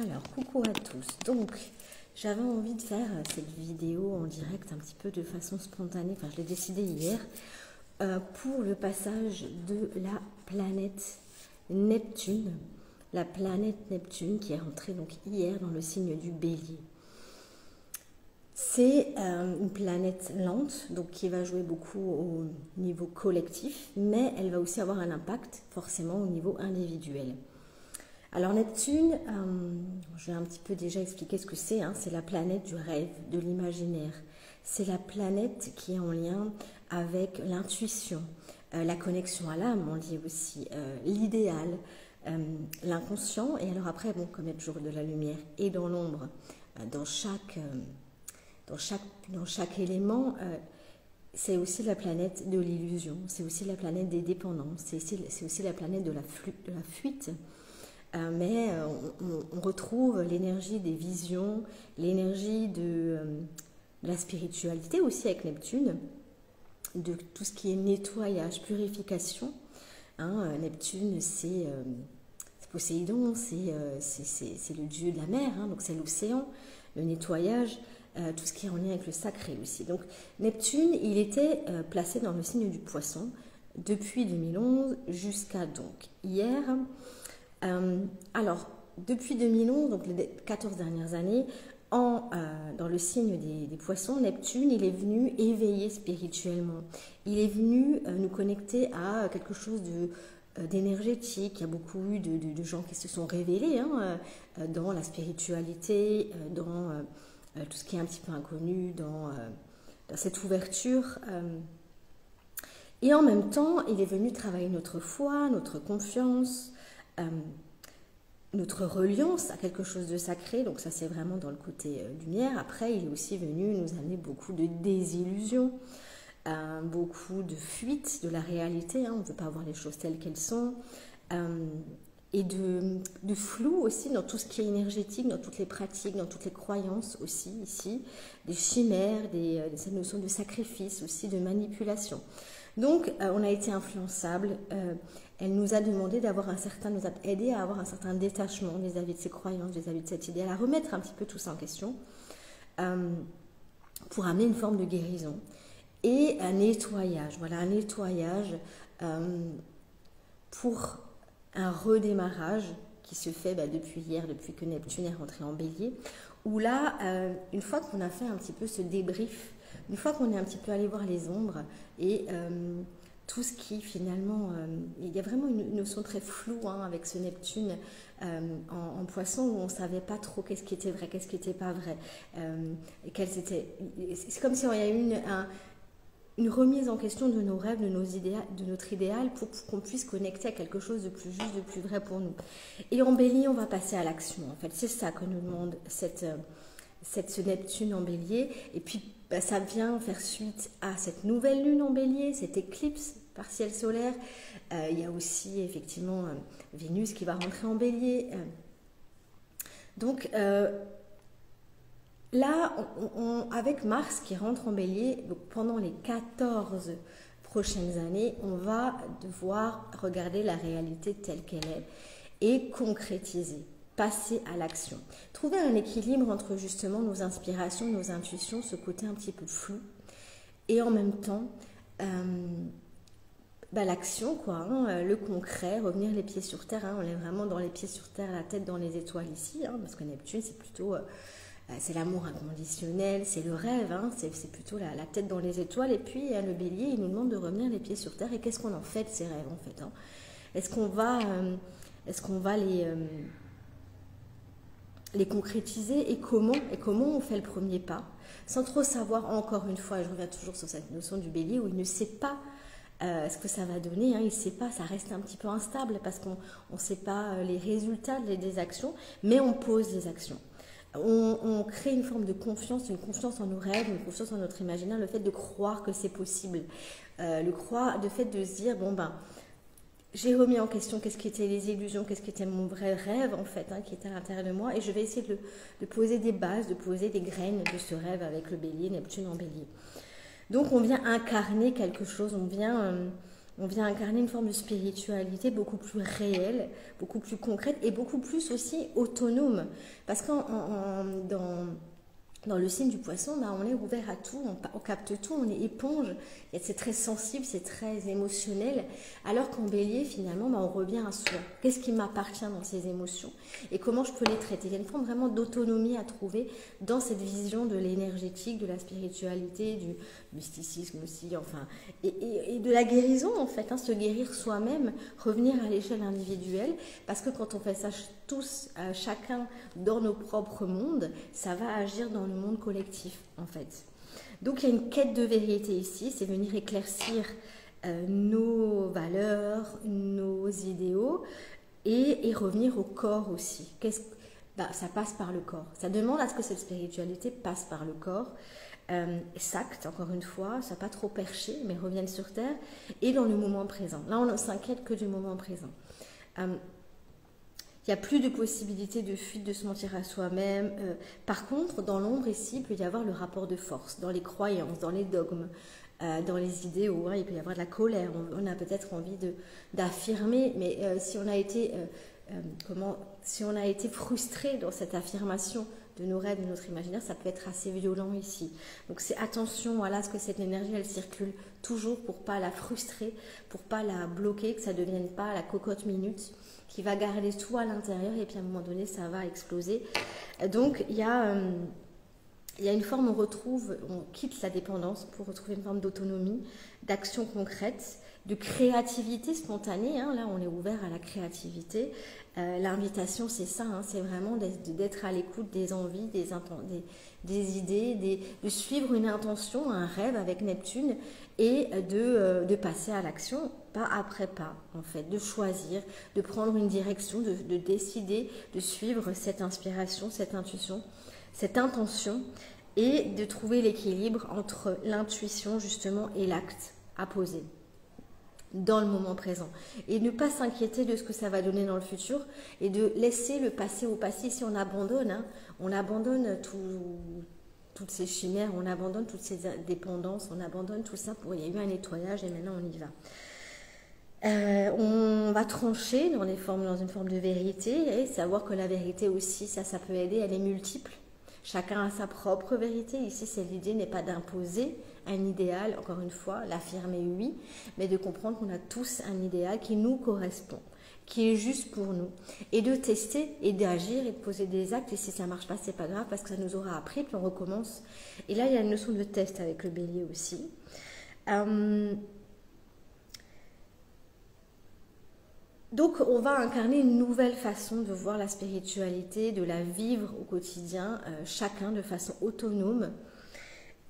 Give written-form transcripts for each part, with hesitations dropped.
Alors, coucou à tous. Donc, j'avais envie de faire cette vidéo en direct un petit peu de façon spontanée. Enfin, je l'ai décidé hier pour le passage de la planète Neptune. La planète Neptune qui est rentrée donc hier dans le signe du Bélier. C'est une planète lente, donc qui va jouer beaucoup au niveau collectif, mais elle va aussi avoir un impact forcément au niveau individuel. Alors Neptune, je vais un petit peu déjà expliquer ce que c'est. C'est la planète du rêve, de l'imaginaire. C'est la planète qui est en lien avec l'intuition, la connexion à l'âme, on dit aussi, l'idéal, l'inconscient. Et alors après, bon, comme il y a toujours de la lumière et dans l'ombre, dans chaque élément, c'est aussi la planète de l'illusion, c'est aussi la planète des dépendances, c'est aussi la planète de la fuite. Mais on retrouve l'énergie des visions, l'énergie de la spiritualité aussi avec Neptune, de tout ce qui est nettoyage, purification. Neptune, c'est Poséidon, c'est le dieu de la mer, donc c'est l'océan, le nettoyage, tout ce qui est en lien avec le sacré aussi. Donc Neptune, il était placé dans le signe du Poisson depuis 2011 jusqu'à donc hier. Alors, depuis 2011, donc les 14 dernières années, dans le signe des poissons, Neptune, il est venu éveiller spirituellement. Il est venu nous connecter à quelque chose d'énergétique. Il y a beaucoup eu de gens qui se sont révélés dans la spiritualité, dans tout ce qui est un petit peu inconnu, dans cette ouverture. Et en même temps, il est venu travailler notre foi, notre confiance, notre reliance à quelque chose de sacré. Donc ça, c'est vraiment dans le côté lumière. Après, il est aussi venu nous amener beaucoup de désillusions, beaucoup de fuite de la réalité. On ne veut pas voir les choses telles qu'elles sont. Et de flou aussi dans tout ce qui est énergétique, dans toutes les pratiques, dans toutes les croyances aussi ici. Des chimères, cette notion de sacrifice aussi, de manipulation. Donc, on a été influençable. Elle nous a demandé nous a aidé à avoir un certain détachement vis-à-vis de ses croyances, vis-à-vis de cette idée, à remettre un petit peu tout ça en question pour amener une forme de guérison et un nettoyage. Voilà, un nettoyage pour un redémarrage qui se fait depuis hier, depuis que Neptune est rentré en Bélier, où là, une fois qu'on a fait un petit peu ce débrief, une fois qu'on est un petit peu allé voir les ombres et tout ce qui finalement, il y a vraiment une notion très floue avec ce Neptune en Poisson où on ne savait pas trop qu'est-ce qui était vrai, qu'est-ce qui n'était pas vrai. C'est comme si il y a eu une remise en question de nos rêves, de notre idéal pour qu'on puisse connecter à quelque chose de plus juste, de plus vrai pour nous. Et en Bélier, on va passer à l'action. En fait, c'est ça que nous demande ce Neptune en Bélier. Et puis, ça vient faire suite à cette nouvelle lune en Bélier, cette éclipse partielle solaire. Il y a aussi effectivement Vénus qui va rentrer en Bélier. Donc là, avec Mars qui rentre en Bélier, donc pendant les 14 prochaines années, on va devoir regarder la réalité telle qu'elle est et concrétiser. Passer à l'action. Trouver un équilibre entre justement nos inspirations, nos intuitions, ce côté un petit peu flou, et en même temps l'action, le concret, revenir les pieds sur terre. On est vraiment dans les pieds sur terre, la tête dans les étoiles ici, parce que Neptune, c'est plutôt c'est l'amour inconditionnel, c'est le rêve, c'est plutôt la tête dans les étoiles. Et puis le Bélier, il nous demande de revenir les pieds sur terre. Et qu'est-ce qu'on en fait de ces rêves en fait Est-ce qu'on va les concrétiser et comment on fait le premier pas sans trop savoir, encore une fois, et je reviens toujours sur cette notion du Bélier où il ne sait pas ce que ça va donner, il ne sait pas, ça reste un petit peu instable parce qu'on ne sait pas les résultats des actions, mais on pose des actions. On crée une forme de confiance, une confiance en nos rêves, une confiance en notre imaginaire, le fait de croire que c'est possible, le fait de se dire, j'ai remis en question qu'est-ce qui était les illusions, qu'est-ce qui était mon vrai rêve en fait, qui était à l'intérieur de moi, et je vais essayer de poser des bases, de poser des graines de ce rêve avec le Bélier, Neptune en Bélier. Donc on vient incarner quelque chose, on vient On vient incarner une forme de spiritualité beaucoup plus réelle, beaucoup plus concrète et beaucoup plus aussi autonome. Parce que dans le signe du poisson, bah, on est ouvert à tout, on capte tout, on est éponge, c'est très sensible, c'est très émotionnel, alors qu'en bélier, finalement, bah, on revient à soi. Qu'est-ce qui m'appartient dans ces émotions et comment je peux les traiter? Il y a une forme vraiment d'autonomie à trouver dans cette vision de l'énergétique, de la spiritualité, du mysticisme aussi, enfin, et de la guérison en fait, hein, se guérir soi-même, revenir à l'échelle individuelle, parce que quand on fait ça tous, chacun dans nos propres mondes, ça va agir dans le monde collectif en fait. Donc il y a une quête de vérité ici, c'est venir éclaircir nos valeurs, nos idéaux et revenir au corps aussi. Ça passe par le corps. Ça demande à ce que cette spiritualité passe par le corps, s'acte, encore une fois, ça pas trop perché, mais revienne sur terre et dans le moment présent. Là, on ne s'inquiète que du moment présent. Il n'y a plus de possibilité de fuite, de se mentir à soi-même. Par contre, dans l'ombre ici, il peut y avoir le rapport de force, dans les croyances, dans les dogmes, dans les idéaux. Hein, il peut y avoir de la colère. On a peut-être envie d'affirmer, mais si on a été frustré dans cette affirmation de nos rêves, de notre imaginaire, ça peut être assez violent ici. Donc c'est attention, voilà, à ce que cette énergie, elle circule toujours pour pas la frustrer, pour pas la bloquer, que ça ne devienne pas la cocotte minute qui va garder tout à l'intérieur et puis à un moment donné, ça va exploser. Donc il y a une forme, on quitte la dépendance pour retrouver une forme d'autonomie, d'action concrète, de créativité spontanée. Hein. Là, on est ouvert à la créativité. L'invitation, c'est ça, hein, c'est vraiment d'être à l'écoute des envies, des idées, de suivre une intention, un rêve avec Neptune et de passer à l'action, pas après pas, en fait, de choisir, de prendre une direction, de décider, de suivre cette inspiration, cette intuition, cette intention et de trouver l'équilibre entre l'intuition, justement, et l'acte à poser dans le moment présent et ne pas s'inquiéter de ce que ça va donner dans le futur et de laisser le passé au passé. Si on abandonne, hein, on abandonne toutes ces chimères, on abandonne toutes ces dépendances, on abandonne tout ça il y a eu un nettoyage et maintenant on y va. On va trancher dans une forme de vérité et savoir que la vérité aussi, ça peut aider, elle est multiple. Chacun a sa propre vérité. Ici, l'idée n'est pas d'imposer un idéal, encore une fois, l'affirmer oui, mais de comprendre qu'on a tous un idéal qui nous correspond, qui est juste pour nous. Et de tester et d'agir et de poser des actes. Et si ça ne marche pas, c'est pas grave parce que ça nous aura appris, puis on recommence. Et là, il y a une notion de test avec le bélier aussi. Donc, on va incarner une nouvelle façon de voir la spiritualité, de la vivre au quotidien, chacun de façon autonome.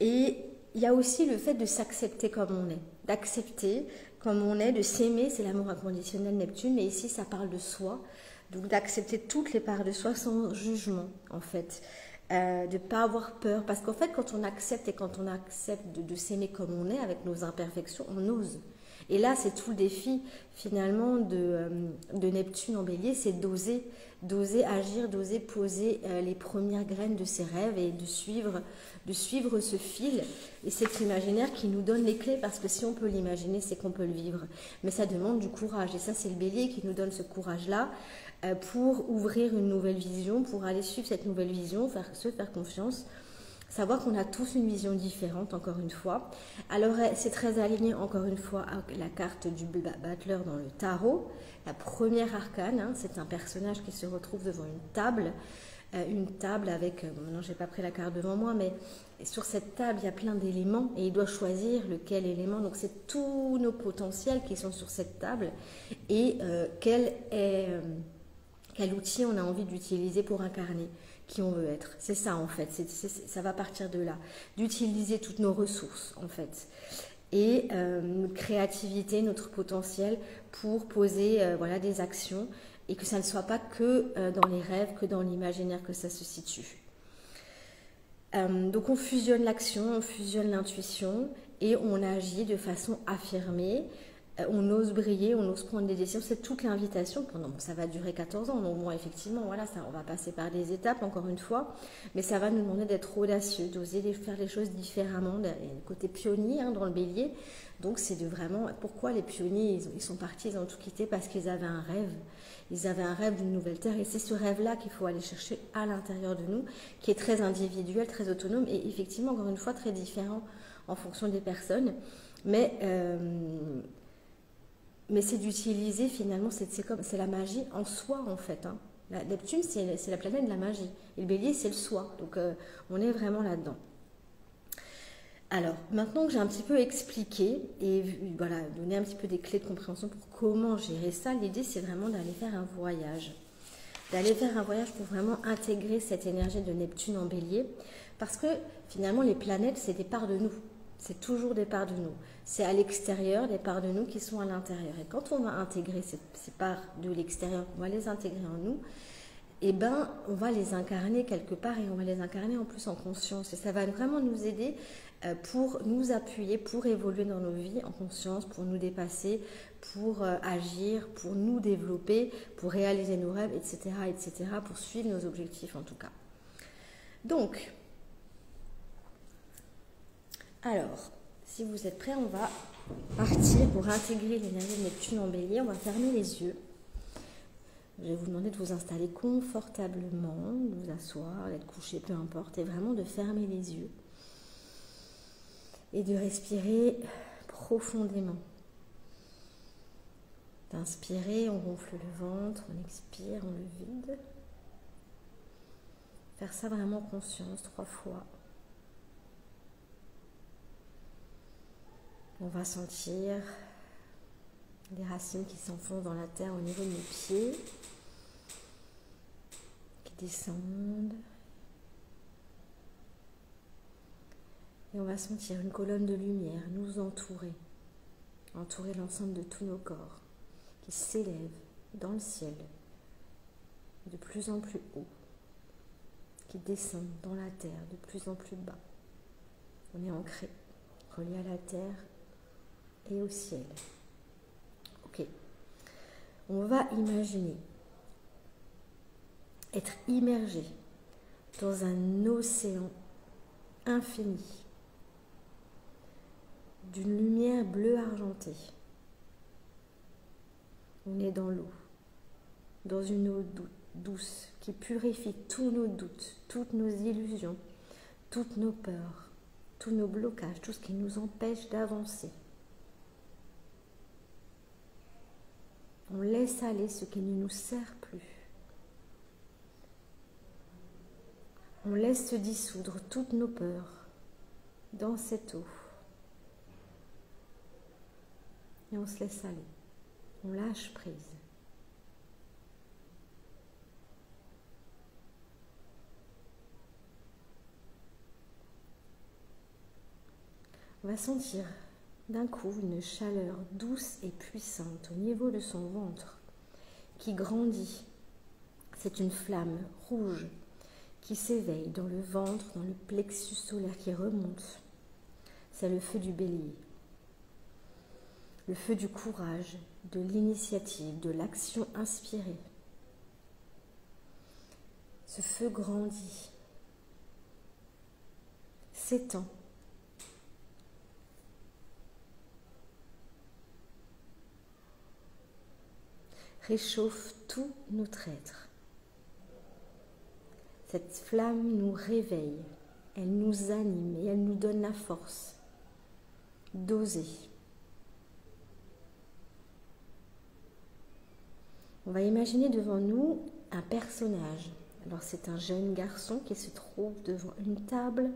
Et il y a aussi le fait de s'accepter comme on est, d'accepter comme on est, de s'aimer, c'est l'amour inconditionnel Neptune, mais ici ça parle de soi, donc d'accepter toutes les parts de soi sans jugement en fait, de ne pas avoir peur, parce qu'en fait quand on accepte de s'aimer comme on est, avec nos imperfections, on ose. Et là, c'est tout le défi finalement de Neptune en bélier, c'est d'oser agir, d'oser poser les premières graines de ses rêves et de suivre ce fil et cet imaginaire qui nous donne les clés, parce que si on peut l'imaginer, c'est qu'on peut le vivre. Mais ça demande du courage et ça, c'est le bélier qui nous donne ce courage-là pour ouvrir une nouvelle vision, pour aller suivre cette nouvelle vision, se faire confiance. Savoir qu'on a tous une vision différente, encore une fois. Alors, c'est très aligné, encore une fois, avec la carte du Battler dans le tarot. La première arcane, hein, c'est un personnage qui se retrouve devant une table avec, maintenant je n'ai pas pris la carte devant moi, mais sur cette table, il y a plein d'éléments et il doit choisir lequel élément. Donc, c'est tous nos potentiels qui sont sur cette table et quel outil on a envie d'utiliser pour incarner qui on veut être. C'est ça en fait, ça va partir de là, d'utiliser toutes nos ressources en fait et notre créativité, notre potentiel pour poser des actions et que ça ne soit pas que dans les rêves, que dans l'imaginaire que ça se situe. Donc on fusionne l'action, on fusionne l'intuition et on agit de façon affirmée on ose briller, on ose prendre des décisions. C'est toute l'invitation. Bon, ça va durer 14 ans. Donc bon, effectivement, voilà, ça, on va passer par des étapes, encore une fois. Mais ça va nous demander d'être audacieux, d'oser faire les choses différemment. Il y a le côté pionnier hein, dans le bélier. Donc c'est de vraiment... Pourquoi les pionniers, ils sont partis, ils ont tout quitté parce qu'ils avaient un rêve. Ils avaient un rêve d'une nouvelle terre. Et c'est ce rêve-là qu'il faut aller chercher à l'intérieur de nous, qui est très individuel, très autonome et effectivement, encore une fois, très différent en fonction des personnes. Mais c'est d'utiliser finalement, c'est la magie en soi en fait. Hein. Neptune, c'est la planète de la magie. Et le bélier, c'est le soi. Donc on est vraiment là-dedans. Alors, maintenant que j'ai un petit peu expliqué et voilà, donné un petit peu des clés de compréhension pour comment gérer ça, l'idée c'est vraiment d'aller faire un voyage. D'aller faire un voyage pour vraiment intégrer cette énergie de Neptune en bélier. Parce que finalement, les planètes, c'est des parts de nous. C'est toujours des parts de nous. C'est à l'extérieur, des parts de nous qui sont à l'intérieur. Et quand on va intégrer ces parts de l'extérieur, on va les intégrer en nous, eh ben, on va les incarner quelque part et on va les incarner en plus en conscience. Et ça va vraiment nous aider pour nous appuyer, pour évoluer dans nos vies en conscience, pour nous dépasser, pour agir, pour nous développer, pour réaliser nos rêves, etc., etc., pour suivre nos objectifs en tout cas. Donc, alors, si vous êtes prêts, on va partir pour intégrer l'énergie de Neptune en bélier. On va fermer les yeux. Je vais vous demander de vous installer confortablement, de vous asseoir, d'être couché, peu importe, et vraiment de fermer les yeux. Et de respirer profondément. D'inspirer, on gonfle le ventre, on expire, on le vide. Faire ça vraiment en conscience 3 fois. On va sentir les racines qui s'enfoncent dans la terre au niveau de nos pieds, qui descendent. Et on va sentir une colonne de lumière nous entourer l'ensemble de tous nos corps, qui s'élève dans le ciel, de plus en plus haut, qui descend dans la terre de plus en plus bas. On est ancré, relié à la terre et au ciel. Ok. On va imaginer être immergé dans un océan infini d'une lumière bleue argentée. On est dans l'eau, dans une eau douce qui purifie tous nos doutes, toutes nos illusions, toutes nos peurs, tous nos blocages, tout ce qui nous empêche d'avancer. On laisse aller ce qui ne nous sert plus. On laisse se dissoudre toutes nos peurs dans cette eau. Et on se laisse aller. On lâche prise. On va sentir d'un coup une chaleur douce et puissante au niveau de son ventre qui grandit. C'est une flamme rouge qui s'éveille dans le ventre, dans le plexus solaire qui remonte. C'est le feu du bélier. Le feu du courage, de l'initiative, de l'action inspirée. Ce feu grandit, s'étend. Réchauffe tout notre être. Cette flamme nous réveille, elle nous anime et elle nous donne la force d'oser. On va imaginer devant nous un personnage. Alors c'est un jeune garçon qui se trouve devant une table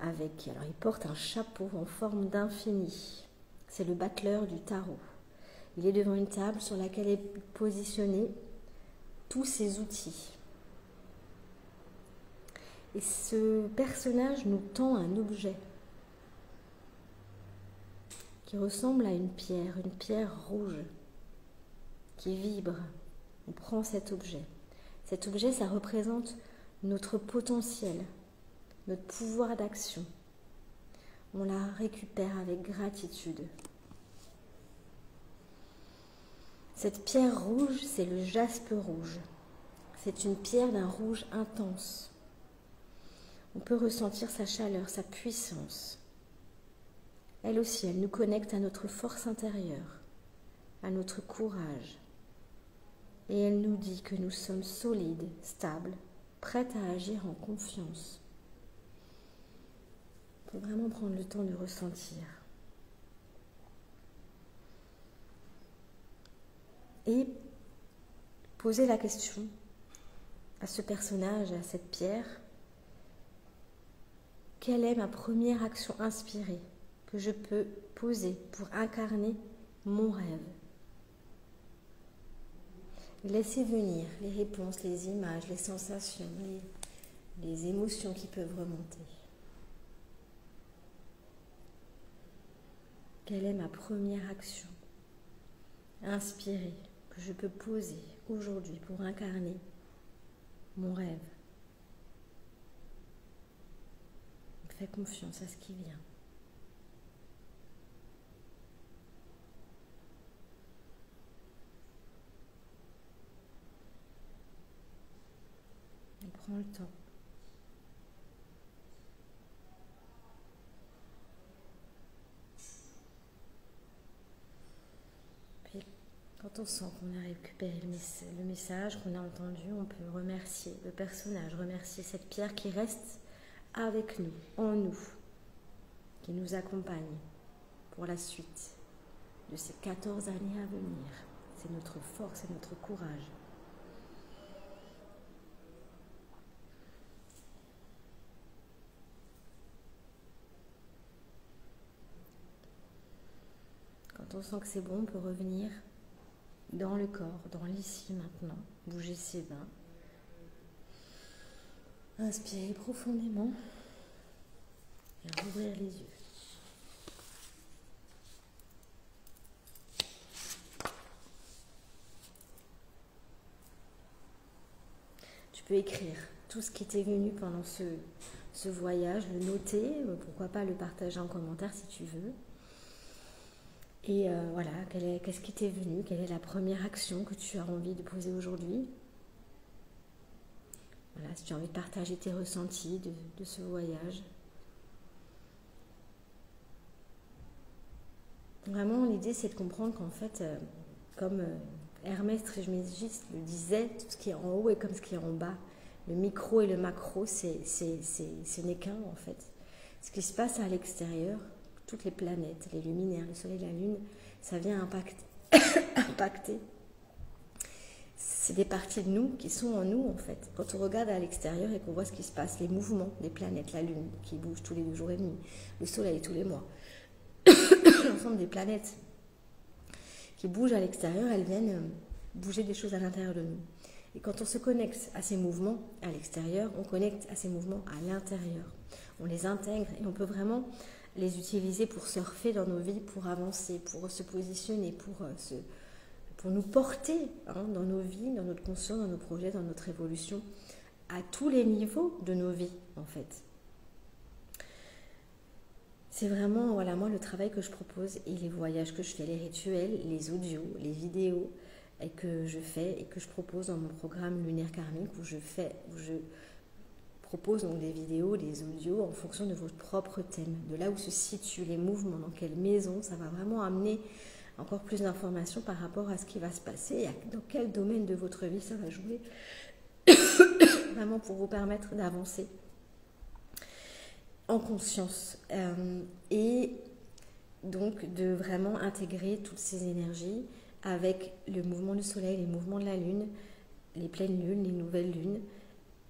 avec... Alors il porte un chapeau en forme d'infini. C'est le battleur du tarot. Il est devant une table sur laquelle est positionné tous ses outils. Et ce personnage nous tend un objet qui ressemble à une pierre rouge qui vibre. On prend cet objet. Cet objet, ça représente notre potentiel, notre pouvoir d'action. On la récupère avec gratitude. Cette pierre rouge, c'est le jaspe rouge. C'est une pierre d'un rouge intense. On peut ressentir sa chaleur, sa puissance. Elle aussi, elle nous connecte à notre force intérieure, à notre courage. Et elle nous dit que nous sommes solides, stables, prêtes à agir en confiance. Il faut vraiment prendre le temps de ressentir. Et poser la question à ce personnage, à cette pierre, quelle est ma première action inspirée que je peux poser pour incarner mon rêve? Laissez venir les réponses, les images, les sensations, les émotions qui peuvent remonter. Quelle est ma première action inspirée que je peux poser aujourd'hui pour incarner mon rêve? Fais confiance à ce qui vient. Et prends le temps. Puis, quand on sent qu'on a récupéré le message qu'on a entendu, on peut remercier le personnage, remercier cette pierre qui reste avec nous, en nous, qui nous accompagne pour la suite de ces 14 années à venir. C'est notre force et notre courage. Quand on sent que c'est bon, on peut revenir dans le corps, dans l'ici maintenant, bouger ses mains. Inspirez profondément et rouvrir les yeux. Tu peux écrire tout ce qui t'est venu pendant ce voyage, le noter, pourquoi pas le partager en commentaire si tu veux. Et voilà, qu'est-ce qui t'est venu, quelle est la première action que tu as envie de poser aujourd'hui? Voilà, si tu as envie de partager tes ressentis de ce voyage. Vraiment, l'idée, c'est de comprendre qu'en fait, comme Hermès Trismégiste le disait, tout ce qui est en haut est comme ce qui est en bas. Le micro et le macro, ce n'est qu'un, en fait. Ce qui se passe à l'extérieur, toutes les planètes, les luminaires, le soleil, la lune, ça vient impacter. C'est des parties de nous qui sont en nous, en fait. Quand on regarde à l'extérieur et qu'on voit ce qui se passe, les mouvements des planètes, la lune qui bouge tous les 2 jours et demi, le soleil tous les mois, l'ensemble des planètes qui bougent à l'extérieur, elles viennent bouger des choses à l'intérieur de nous. Et quand on se connecte à ces mouvements à l'extérieur, on connecte à ces mouvements à l'intérieur. On les intègre et on peut vraiment les utiliser pour surfer dans nos vies, pour avancer, pour se positionner, pour nous porter dans nos vies, dans notre conscience, dans nos projets, dans notre évolution, à tous les niveaux de nos vies, en fait. C'est vraiment, voilà, moi, le travail que je propose et les voyages que je fais, les rituels, les audios, les vidéos et que je fais et que je propose dans mon programme Lunaire Karmique où je propose donc des vidéos, des audios en fonction de votre propre thème, de là où se situent les mouvements, dans quelle maison, ça va vraiment amener encore plus d'informations par rapport à ce qui va se passer et dans quel domaine de votre vie ça va jouer, vraiment pour vous permettre d'avancer en conscience et donc de vraiment intégrer toutes ces énergies avec le mouvement du soleil, les mouvements de la lune, les pleines lunes, les nouvelles lunes,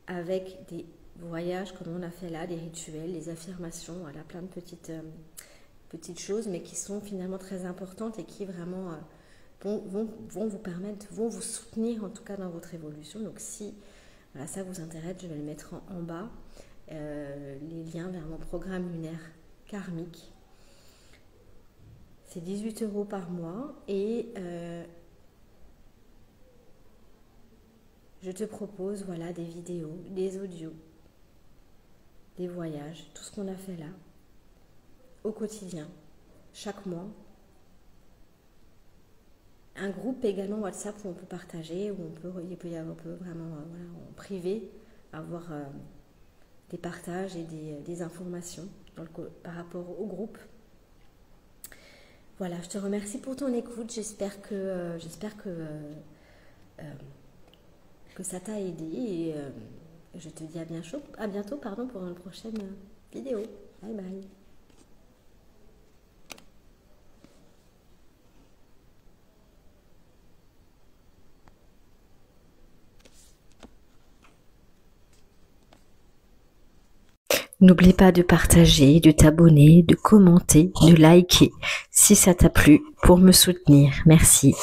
avec des voyages comme on a fait là, des rituels, des affirmations, voilà, plein de petites choses, mais qui sont finalement très importantes et qui vraiment vont vous permettre, vont vous soutenir en tout cas dans votre évolution. Donc si voilà, ça vous intéresse, je vais le mettre en bas, les liens vers mon programme lunaire karmique. C'est 18 € par mois et je te propose voilà, des vidéos, des audios, des voyages, tout ce qu'on a fait là, au quotidien, chaque mois, un groupe également WhatsApp où on peut partager, où il peut y avoir, on peut vraiment voilà, en privé avoir des partages et des informations par rapport au groupe. Voilà, je te remercie pour ton écoute. J'espère que ça t'a aidé et je te dis à bientôt pour une prochaine vidéo. Bye bye. N'oublie pas de partager, de t'abonner, de commenter, de liker si ça t'a plu pour me soutenir. Merci.